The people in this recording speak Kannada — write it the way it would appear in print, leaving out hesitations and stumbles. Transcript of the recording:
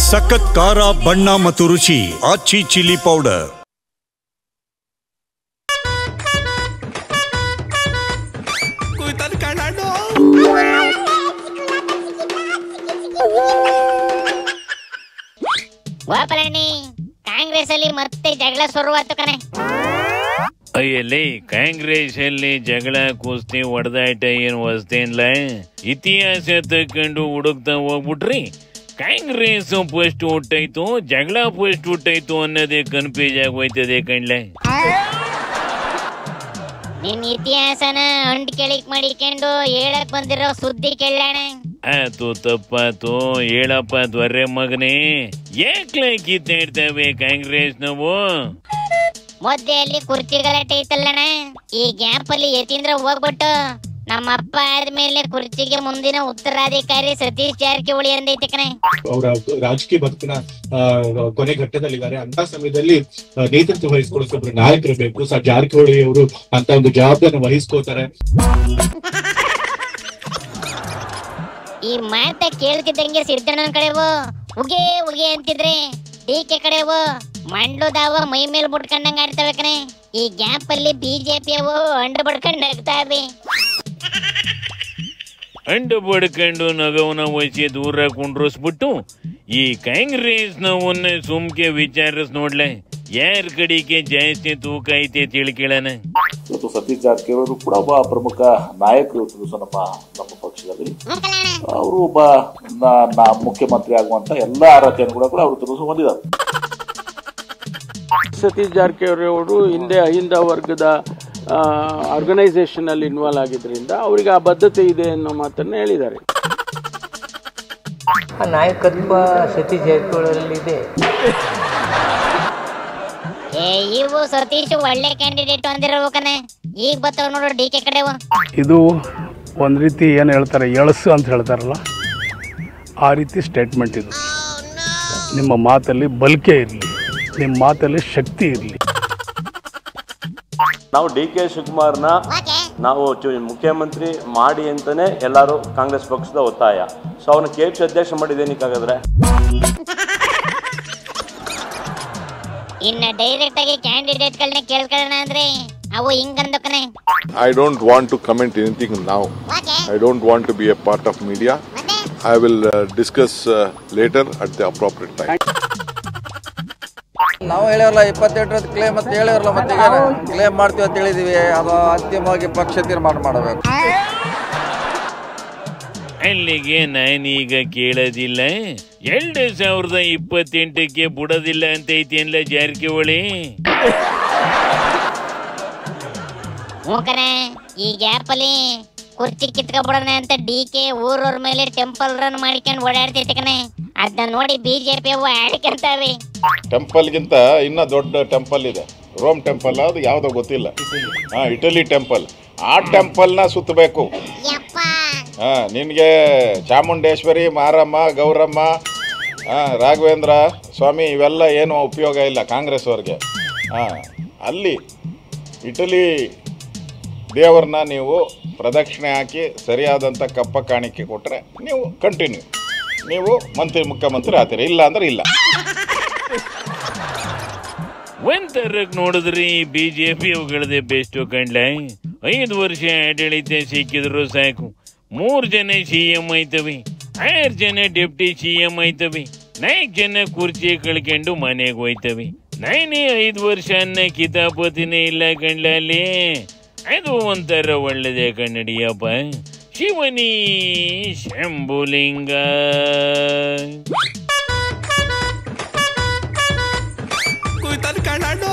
ಸಖತ್ ಖಾರ ಬಣ್ಣ ಮತ್ತು ರುಚಿ ಆಚಿ ಚಿಲ್ಲಿ ಪೌಡರ್. ಕಾಂಗ್ರೆಸ್ ಅಲ್ಲಿ ಮತ್ತೆ ಜಗಳ ಶುರುವಾಯ್ತು ಕಣೆ. ಅಯ್ಯಲ್ಲಿ ಕಾಂಗ್ರೆಸ್ ಅಲ್ಲಿ ಜಗಳ ಕುಸ್ತಿ ಹೊಡೆದಾಟ ಏನು ಹೊಸ್ತೇನ್ಲ. ಇತಿಹಾಸ ತಕೊಂಡು ಹುಡುಕ್ತಾ ಹೋಗ್ಬಿಟ್ರಿ ಕಾಂಗ್ರೆಸ್ ಫಸ್ಟ್ ಹುಟ್ಟಾಯ್ತು ಜಗಳ ಫಸ್ಟ್ ಹುಟ್ಟಾಯ್ತು ಅನ್ನೋದೇ ಕನ್ಫ್ಯೂಸ್ ಆಗೋಯ್ತದೆ ಕಣ್ಲೆ. ನಿನ್ ಇತಿಹಾಸನ ಅಂಡ್ ಕೆಳಿಕ್ ಮಾಡಿಕೊಂಡು ಹೇಳಕ್ ಬಂದಿರೋ ಸುದ್ದಿ ಕೇಳೋಣ. ಆತು ತಪ್ಪಾತು ಹೇಳಪ್ಪ ದ್ವರ್ರೆ ಮಗನೇ. ಯಾಕ್ಲ ಕಿತ್ತಾಡ್ತವೆ ಕಾಂಗ್ರೆಸ್ ನಾವು? ಮೊದಲೇ ಕುರ್ಚಿ ಗಲಾಟೆ ಐತಲ್ಲಣ್ಣ, ಈ ಗ್ಯಾಪ್ ಅಲ್ಲಿ ಯತೀಂದ್ರ ಹೋಗ್ಬಿಟ್ಟು ನಮ್ಮ ಅಪ್ಪ ಆದ್ಮೇಲೆ ಕುರ್ಚಿಗೆ ಮುಂದಿನ ಉತ್ತರಾಧಿಕಾರಿ ಸತೀಶ್ ಜಾರಕಿಹೊಳಿ ಅಂದೈತೆ ಕಣೆ. ಅವರ ರಾಜಕೀಯ ಬದುಕಿನ ಕೊನೆ ಘಟ್ಟದಲ್ಲಿದ್ದಾರೆ. ಅಂತ ಸಮಯದಲ್ಲಿ ನೇತೃತ್ವ ವಹಿಸ್ಕೊಳ್ಳೋ ಒಬ್ರು ನಾಯಕರು ಬೇಕು. ಜಾರಕಿಹೊಳಿ ಅವರು ಅಂತ ಒಂದು ಜವಾಬ್ದಾರಿ ವಹಿಸ್ಕೋತಾರೆ. ಈ ಮಾತ ಕೇಳ್ತಿದ್ದಂಗೆ ಸಿದ್ದಣ್ಣನ ಕಡೆವು ಉಗೆ ಉಗೆ ಅಂತಿದ್ರೆ ಡಿಕೆ ಕಡೆವು ಮಂಡ್ಲುದಾವ ಮೈ ಮೇಲೆ ಬಿಟ್ಕೊಂಡಂಗ ಆಡ್ತವೆ ಕಣೆ. ಈ ಗ್ಯಾಪ್ ಅಲ್ಲಿ ಬಿಜೆಪಿ ಅವು ಅಂಡು ಬಡ್ಕೊಂಡು ನಗ್ತಾವೆ. ಅಂಡು ಬಡ್ಕೊಂಡು ನಗವನ ವಹಿಸಿ ದೂರ ಕುಂಡ್ರಿಸ್ಬಿಟ್ಟು ಈ ಕಾಂಗ್ರೆಸ್ ನವನ್ನ ಸುಮ್ಕೆ ವಿಚಾರಿಸ್ ನೋಡ್ಲೆ ಯಾರ ಕಡೆಗೆ ಜಾಸ್ತಿ ತೂಕ ಐತೆ ತಿಳ್ಕೇಳನ. ಇವತ್ತು ಸತೀಶ್ ಜಾರಕಿಹೊಳಿ ಕೂಡ ಒಬ್ಬ ಪ್ರಮುಖ ನಾಯಕರು ನಮ್ಮ ಪಕ್ಷದಲ್ಲಿ. ಅವರು ಒಬ್ಬ ಮುಖ್ಯಮಂತ್ರಿ ಆಗುವಂತ ಎಲ್ಲಾ ಅರ್ಹತೆಯನ್ನು ಕೂಡ ಅವರು ತಿಳಿದು ಹೊಂದಿದ್ದಾರೆ. ಸತೀಶ್ ಜಾರಕಿಹೊಳಿ ಅವರು ಹಿಂದೆ ಅಹಿಂದ ವರ್ಗದ ಆರ್ಗನೈಸೇಷನ್ ಅಲ್ಲಿ ಇನ್ವಾಲ್ವ್ ಆಗಿದ್ರಿಂದ ಅವರಿಗೆ ಆ ಬದ್ಧತೆ ಇದೆ ಅನ್ನೋ ಮಾತನ್ನ ಹೇಳಿದ್ದಾರೆ. ನಾಯಕತ್ವ ಸತೀಶ್ ಜಾರಕಿಹೊಳಿ ಇದೆ. ಇವು ಸತೀಶ್ ಒಳ್ಳೆ ಕ್ಯಾಂಡಿಡೇಟ್ ಅಂದಿರ್ಬೇಕನೆ. ಈಗ ಬರ್ತಾವ ನೋಡು ಡಿಕೆ ಕಡೆವು. ಇದು ಒಂದ್ ರೀತಿ ಏನ್ ಹೇಳ್ತಾರೆ ಎಳಸು ಅಂತ ಹೇಳ್ತಾರಲ್ಲ ಆ ರೀತಿ ಸ್ಟೇಟ್ಮೆಂಟ್ ಇದು. ನಿಮ್ಮ ಮಾತಲ್ಲಿ ಬಲ್ಕೆ ಇರಲಿ, ನಿಮ್ಮ ಮಾತಲ್ಲಿ ಶಕ್ತಿ ಇರಲಿ. ನಾವು ಡಿ ಕೆ ಶಿವಕುಮಾರ್ನ ನಾವು ಮುಖ್ಯಮಂತ್ರಿ ಮಾಡಿ ಅಂತಾನೆ ಎಲ್ಲರೂ ಕಾಂಗ್ರೆಸ್ ಪಕ್ಷದ ಒತ್ತಾಯ. ಸೊ ಅವನ ಕೆಪಿ ಅಧ್ಯಕ್ಷ ಮಾಡಿದೇನಿಕ್ಕಾಗದ್ರೆ ಇನ್ನ ಡೈರೆಕ್ಟ್ ಆಗಿ ಕ್ಯಾಂಡಿಡೇಟ್ ಗಳನ್ನ ಕೇಳ್ಕೊಳ್ಳೋಣ ಅಂದ್ರೆ ಅವು ಹಿಂಗಂದಕನೆ. I don't want to comment anything now. I don't want to be a part of media. I will discuss later at the appropriate time. ನಾವು ಹೇಳಿರಲ್ಲ 28 ಕ್ಲೇಮ್ ಅಂತ ಹೇಳಿರಲ್ಲ, ಮತ್ತೆ ಕ್ಲೇಮ್ ಮಾಡ್ತೀವಿ ಅಂತ ಹೇಳಿದೀವಿ. ಅದು ಅಂತಿಮವಾಗಿ ಪಕ್ಷ ತೀರ್ಮಾನ ಮಾಡಬೇಕು. ಅಲ್ಲಿಗೆ ನಾನೀಗ ಕೇಳೋದಿಲ್ಲ. 2028ಕ್ಕೆ ಬಿಡೋದಿಲ್ಲ ಅಂತ ಐತಿಯಲ್ಲ ಜಾರಕಿಹೊಳಿ. ಮೂಕನೆ ಈ ಗ್ಯಾಪ್ ಅಲ್ಲಿ ಕುರ್ಚಿ ಕಿತ್ಕೊಬಿಡೋಣ ಅಂತ ಡಿಕೆ ಊರವ್ರ ಮೇಲೆ ಟೆಂಪಲ್ ರನ್ ಮಾಡ್ಕೊಂಡು ಓಡಾಡ್ತೈತೆ ಕಣೆ. ಅದನ್ನ ನೋಡಿ ಬಿಜೆಪಿ ಅವು ಆಡ್ಕೊಂತಾವೆ. ಟೆಂಪಲ್ ಗಿಂತ ಇನ್ನ ದೊಡ್ಡ ಟೆಂಪಲ್ ಇದೆ, ರೋಮ್ ಟೆಂಪಲ್. ಅದು ಯಾವ್ದೋ ಗೊತ್ತಿಲ್ಲ. Italy temple. ಆ ಟೆಂಪಲ್ ನ ಸುತ್ತಬೇಕು. ನಿನ್ಗೆ ಚಾಮುಂಡೇಶ್ವರಿ, ಮಾರಮ್ಮ, ಗೌರಮ್ಮ, ರಾಘವೇಂದ್ರ ಸ್ವಾಮಿ ಇವೆಲ್ಲ ಏನು ಉಪಯೋಗ ಇಲ್ಲ ಕಾಂಗ್ರೆಸ್ ಅವ್ರಿಗೆ. ಅಲ್ಲಿ ಇಟಲಿ ದೇವರನ್ನ ನೀವು ಪ್ರದಕ್ಷಿಣೆ ಹಾಕಿ ಸರಿಯಾದಂಥ ಕಪ್ಪ ಕಾಣಿಕೆ ಕೊಟ್ಟರೆ ನೀವು ಕಂಟಿನ್ಯೂ ನೀವು ಮುಖ್ಯಮಂತ್ರಿ ಆಗ್ತೀರಿ. ಇಲ್ಲ ಅಂದ್ರೆ ಇಲ್ಲ. ಒಂಥರಕ್ಕೆ ನೋಡಿದ್ರಿ ಬಿಜೆಪಿ ಅವುಗಳದೇ ಬೆಸ್ಟ್ ಕಂಡ್ಲ. 5 ವರ್ಷ ಆಡಳಿತ ಸಿಕ್ಕಿದ್ರು ಸಾಕು. 3 ಜನ CM ಆಯ್ತವೆ, 6 ಜನ ಡೆಪ್ಟಿ CM ಆಯ್ತವೆ, 4 ಜನ ಕುರ್ಚಿ ಕಳ್ಕೊಂಡು ಮನೆಗೆ ಹೋಯ್ತವೆ. ನಾನೇ 5 ವರ್ಷ ಅನ್ನ ಕಿತಾಪತಿನೇ ಇಲ್ಲ ಕಂಡ್ಲ ಅಲ್ಲಿ. ಅದು ಒಂಥರ ಒಳ್ಳೆದೇ ಕನ್ನಡಿಯಪ್ಪ. ಶಿವನಿ ಶಂಭುಲಿಂಗ. ಕನ್ನಡ